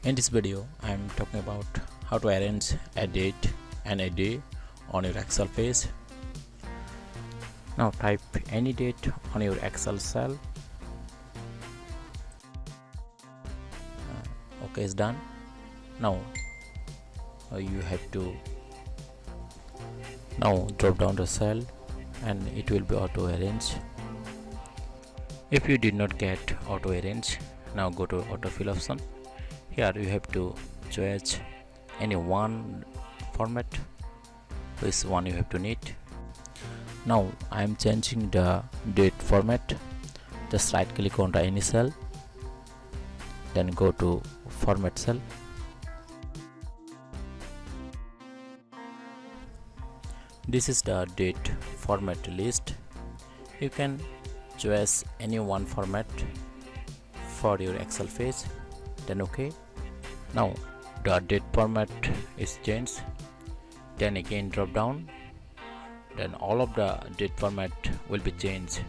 In this video, I am talking about how to arrange a date and a day on your Excel page. Now type any date on your Excel cell. Okay, it's done. Now you have to drop down the cell and it will be auto arrange. If you did not get auto arrange, now go to autofill option. Here you have to choose any one format, which one you have to need. Now I am changing the date format. Just right click on the any cell, then go to format cell. This is the date format list. You can choose any one format for your Excel page, then OK. Now the date format is changed, then again drop down, then all of the date format will be changed.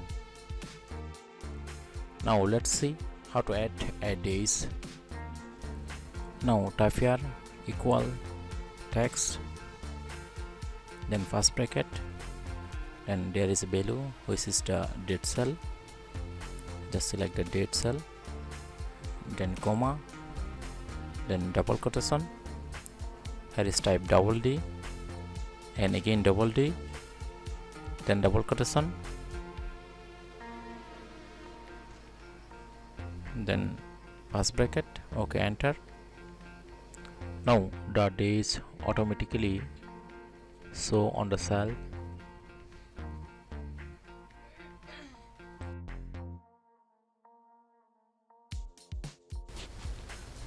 Now let's see how to add a days. Now type here equal text, then first bracket, then there is a value which is the date cell. Just select the date cell, then comma, then double quotation. Here is type double D and again double D, then double quotation, then first bracket. Okay, enter. Now the days automatically show on the cell.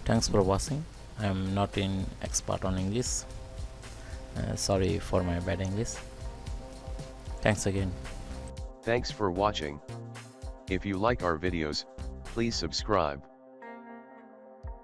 Thanks for watching. I am not an expert on English. Sorry for my bad English. Thanks again. Thanks for watching. If you like our videos, please subscribe.